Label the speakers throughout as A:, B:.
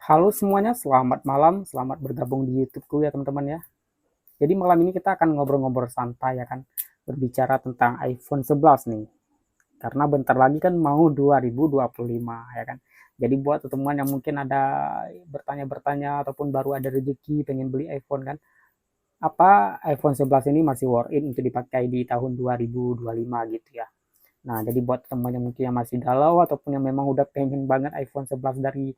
A: Halo semuanya, selamat malam, selamat bergabung di YouTube-ku ya teman-teman ya. Jadi malam ini kita akan ngobrol-ngobrol santai ya kan, berbicara tentang iPhone 11 nih. Karena bentar lagi kan mau 2025 ya kan. Jadi buat teman-teman yang mungkin ada bertanya-bertanya ataupun baru ada rezeki pengen beli iPhone kan, apa iPhone 11 ini masih worth it untuk dipakai di tahun 2025 gitu ya. Nah, jadi buat teman yang mungkin yang masih galau ataupun yang memang udah pengen banget iPhone 11 dari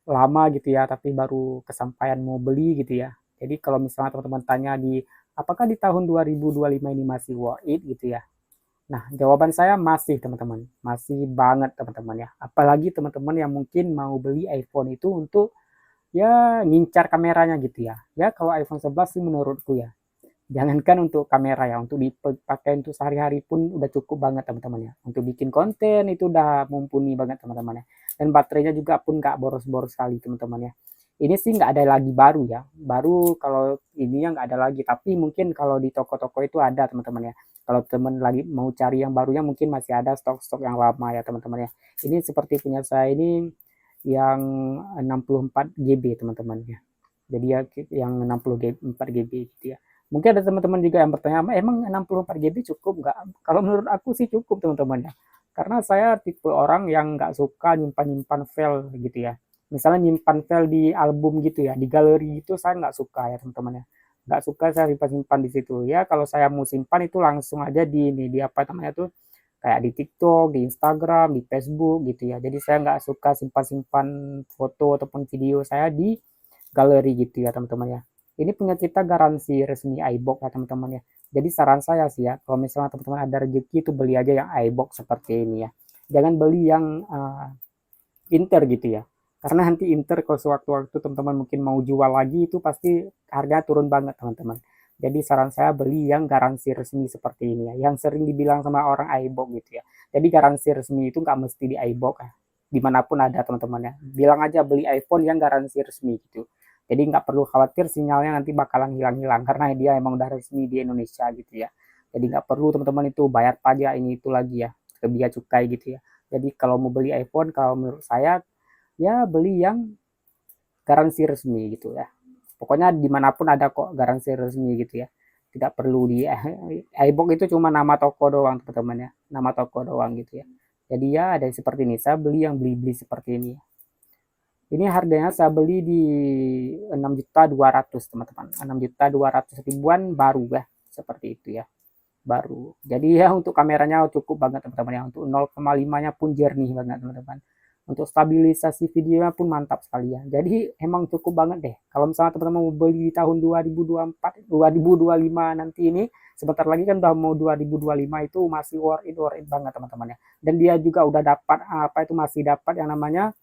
A: lama gitu ya, tapi baru kesampaian mau beli gitu ya. Jadi kalau misalnya teman-teman tanya di apakah di tahun 2025 ini masih worth it gitu ya. Nah, jawaban saya masih teman-teman, masih banget teman-teman ya. Apalagi teman-teman yang mungkin mau beli iPhone itu untuk ya ngincar kameranya gitu ya. Ya kalau iPhone 11 sih menurutku ya, jangankan untuk kamera ya, untuk dipakai untuk sehari-hari pun udah cukup banget teman-teman ya. Untuk bikin konten itu udah mumpuni banget teman-teman ya. Dan baterainya juga pun nggak boros-boros sekali teman-teman ya. Ini sih nggak ada lagi baru ya. Baru kalau ini yang nggak ada lagi. Tapi mungkin kalau di toko-toko itu ada teman-teman ya. Kalau teman lagi mau cari yang barunya mungkin masih ada stok-stok yang lama ya teman-teman ya. Ini seperti punya saya ini yang 64 GB teman-teman ya. Jadi ya yang 64 GB gitu ya. Mungkin ada teman-teman juga yang bertanya, emang 64 GB cukup nggak? Kalau menurut aku sih cukup teman-teman ya. Karena saya tipe orang yang nggak suka nyimpan-nyimpan file gitu ya. Misalnya nyimpan file di album gitu ya, di galeri itu saya nggak suka ya teman-teman ya. Nggak suka saya simpan-simpan di situ. Ya kalau saya mau simpan itu langsung aja di ini, di apa namanya tuh, kayak di TikTok, di Instagram, di Facebook gitu ya. Jadi saya nggak suka simpan-simpan foto ataupun video saya di galeri gitu ya teman-teman ya. Ini punya kita garansi resmi iBox ya teman-teman ya. Jadi saran saya sih ya, kalau misalnya teman-teman ada rezeki itu beli aja yang iBox seperti ini ya. Jangan beli yang Inter gitu ya. Karena nanti Inter kalau sewaktu-waktu teman-teman mungkin mau jual lagi itu pasti harga turun banget teman-teman. Jadi saran saya beli yang garansi resmi seperti ini ya, yang sering dibilang sama orang iBox gitu ya. Jadi garansi resmi itu nggak mesti di iBox ya, dimanapun ada teman-teman ya. Bilang aja beli iPhone yang garansi resmi gitu. Jadi nggak perlu khawatir sinyalnya nanti bakalan hilang-hilang karena dia emang udah resmi di Indonesia gitu ya. Jadi nggak perlu teman-teman itu bayar pajak ini itu lagi ya, ke bea cukai gitu ya. Jadi kalau mau beli iPhone, kalau menurut saya ya beli yang garansi resmi gitu ya. Pokoknya dimanapun ada kok garansi resmi gitu ya. Tidak perlu di iBox itu cuma nama toko doang teman-teman ya. Nama toko doang gitu ya. Jadi ya ada seperti ini. Saya beli yang beli-beli seperti ini. Ini harganya saya beli di 6.200.000 teman-teman. 6.200.000 ribuan baru ya. Seperti itu ya. Baru. Jadi ya untuk kameranya cukup banget teman-teman ya. Untuk 0,5-nya pun jernih banget teman-teman. Untuk stabilisasi videonya pun mantap sekali ya. Jadi emang cukup banget deh. Kalau misalnya teman-teman mau beli di tahun 2024, 2025 nanti ini, sebentar lagi kan udah mau 2025 itu masih worth it banget teman-teman ya. Dan dia juga udah dapat apa itu masih dapat yang namanya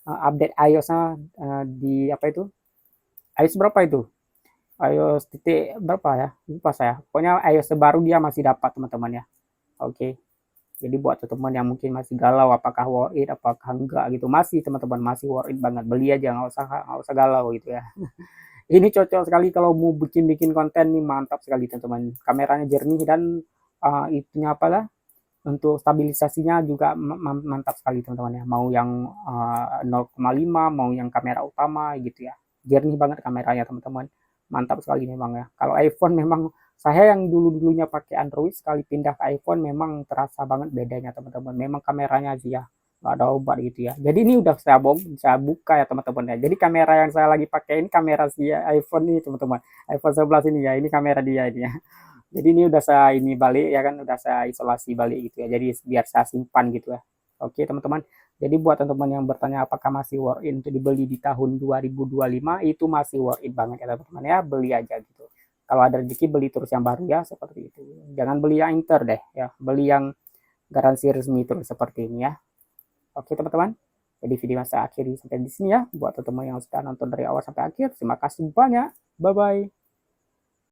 A: update iOS-nya di apa itu? iOS berapa itu? iOS titik berapa ya? Lupa saya. Pokoknya iOS terbaru dia masih dapat teman-teman ya. Oke. Jadi buat teman-teman yang mungkin masih galau apakah worth it apakah enggak gitu, masih teman-teman masih worth it banget, beli aja nggak usah galau gitu ya. Ini cocok sekali kalau mau bikin-bikin konten nih, mantap sekali teman-teman, kameranya jernih dan itunya apalah untuk stabilisasinya juga mantap sekali teman-teman ya, mau yang 0,5 mau yang kamera utama gitu ya, jernih banget kameranya teman-teman, mantap sekali memang ya. Kalau iPhone memang saya yang dulu-dulunya pakai Android sekali pindah ke iPhone memang terasa banget bedanya teman-teman, memang kameranya sih ya nggak ada obat gitu ya. Jadi ini udah saya buka ya teman-teman ya. Jadi kamera yang saya lagi pakai ini kamera si iPhone ini teman-teman, iPhone 11 ini ya, ini kamera dia ini ya. Jadi ini udah saya ini balik ya kan, udah saya isolasi balik gitu ya. Jadi biar saya simpan gitu ya. Oke teman-teman. Jadi buat teman-teman yang bertanya apakah masih worth it untuk dibeli di tahun 2025 itu masih worth it banget ya teman-teman ya. Beli aja gitu. Kalau ada rezeki beli terus yang baru ya seperti itu. Jangan beli yang inter deh ya. Beli yang garansi resmi terus seperti ini ya. Oke teman-teman. Jadi video saya akhiri sampai di sini ya. Buat teman-teman yang sudah nonton dari awal sampai akhir, terima kasih banyak. Bye bye.